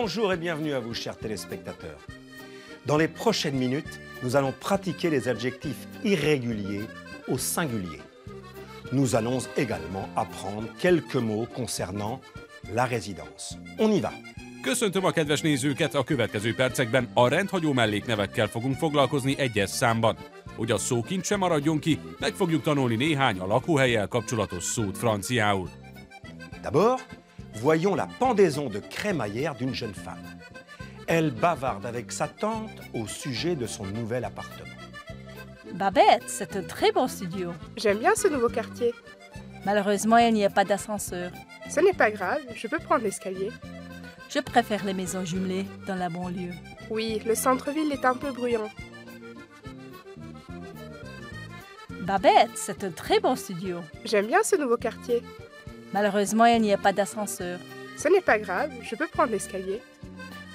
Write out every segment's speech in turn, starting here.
Bonjour et bienvenue à vous, chers téléspectateurs. Dans les prochaines minutes, nous allons pratiquer les adjectifs irréguliers au singulier. Nous allons également apprendre quelques mots concernant la résidence. On y va! Köszöntöm a kedves nézőket, a következő percekben a rendhagyó melléknevekkel fogunk foglalkozni egyes számban. Hogy a szókincs sem maradjon ki, meg fogjuk tanulni néhány a lakóhellyel kapcsolatos szót franciául. D'abord, voyons la pendaison de crémaillère d'une jeune femme. Elle bavarde avec sa tante au sujet de son nouvel appartement. Babette, c'est un très bon studio. J'aime bien ce nouveau quartier. Malheureusement, il n'y a pas d'ascenseur. Ce n'est pas grave, je peux prendre l'escalier. Je préfère les maisons jumelées dans la banlieue. Oui, le centre-ville est un peu bruyant. Babette, c'est un très bon studio. J'aime bien ce nouveau quartier. Malheureusement, il n'y a pas d'ascenseur. Ce n'est pas grave, je peux prendre l'escalier.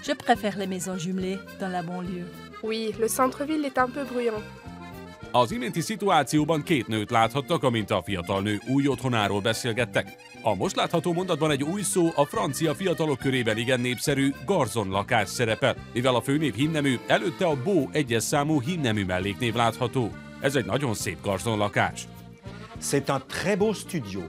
Je préfère les maisons jumelées dans la banlieue. Oui, le centre-ville est un peu bruyant. Az iménti szituációban két nőt láthattak, amint a fiatal nő új otthonáról beszélgettek. A most látható mondatban egy új szó, a francia fiatalok körében igen népszerű garzonlakás szerepel, mivel a főnév hímnemű, előtte a beau egyes számú hímnemű melléknév látható. Ez egy nagyon szép garzonlakás. C'est un très beau studio.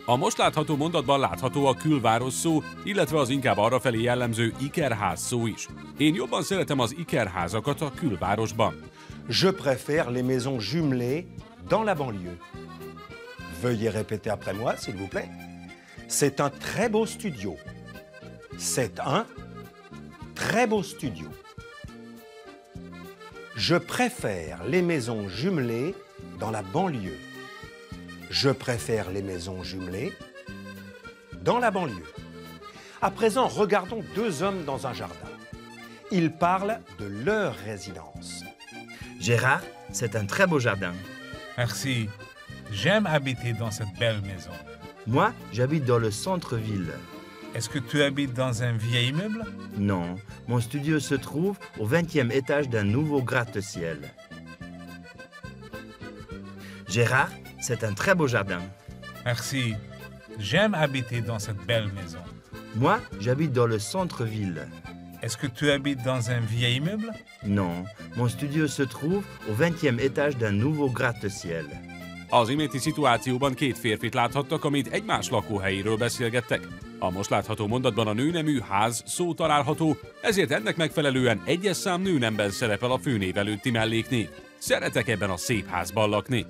A most látható mondatban látható a külváros szó, illetve az inkább arrafelé jellemző ikerház szó is. Én jobban szeretem az ikerházakat a külvárosban. Je préfère les maisons jumelées dans la banlieue. Veuillez répéter après moi, s'il vous plaît. C'est un très beau studio. C'est un très beau studio. Je préfère les maisons jumelées dans la banlieue. Je préfère les maisons jumelées dans la banlieue. À présent, regardons deux hommes dans un jardin. Ils parlent de leur résidence. Gérard, c'est un très beau jardin. Merci. J'aime habiter dans cette belle maison. Moi, j'habite dans le centre-ville. Est-ce que tu habites dans un vieil immeuble? Non, mon studio se trouve au 20e étage d'un nouveau gratte-ciel. Gérard, c'est un très beau jardin. Merci. J'aime habiter dans cette belle maison. Moi, j'habite dans le centre-ville. Est-ce que tu habites dans un vieil immeuble? Non, mon studio se trouve au 20e étage d'un nouveau gratte-ciel. Az iménti szituációban két férfit láthattak, amint egymás lakóhelyéről beszélgettek. A most látható mondatban a nőnemű ház szó található, ezért ennek megfelelően egyes szám nőnemben szerepel a főnév előtti melléknév. Szeretek ebben a szép házban lakni.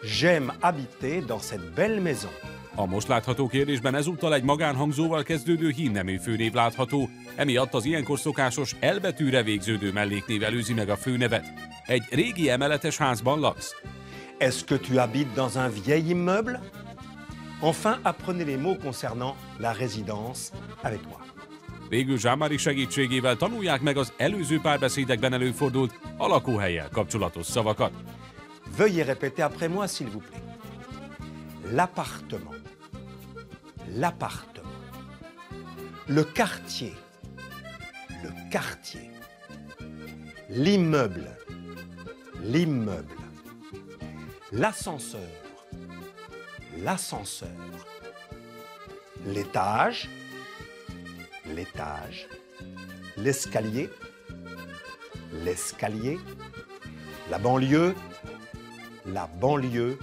J'aime habiter dans cette belle maison. A most látható kérdésben ezúttal egy magánhangzóval kezdődő hímnemű főnév látható, emiatt az ilyenkor szokásos L betűre végződő melléknév előzi meg a főnevet. Egy régi emeletes házban laksz? Est-ce que tu habites dans un vieil immeuble? Enfin, apprenez les mots concernant la résidence avec moi. Végül Jean-Marie segítségével tanulják meg az előző párbeszédekben előfordult a lakóhellyel kapcsolatos szavakat. Veuillez répéter après moi, s'il vous plaît. L'appartement. L'appartement. Le quartier. Le quartier. L'immeuble. L'immeuble. L'ascenseur. L'ascenseur. L'étage. L'étage. L'escalier. L'escalier. La banlieue. La banlieue.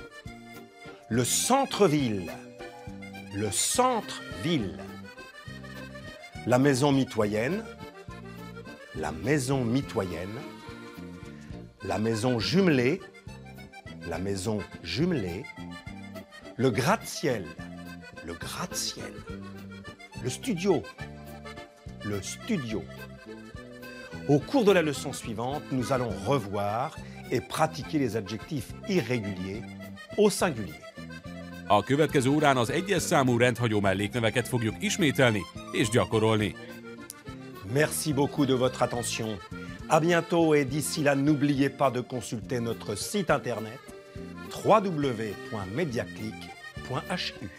Le centre-ville. Le centre-ville. La maison mitoyenne. La maison mitoyenne. La maison jumelée. La maison jumelée. Le gratte-ciel. Le gratte-ciel. Le studio. Le studio. Au cours de la leçon suivante, nous allons revoir et pratiquer les adjectifs irréguliers au singulier. A következő órán az egyes számú rendhagyó mellékneveket fogjuk ismételni és gyakorolni. Merci beaucoup de votre attention. À bientôt et d'ici là, n'oubliez pas de consulter notre site internet www.mediaclick.hu.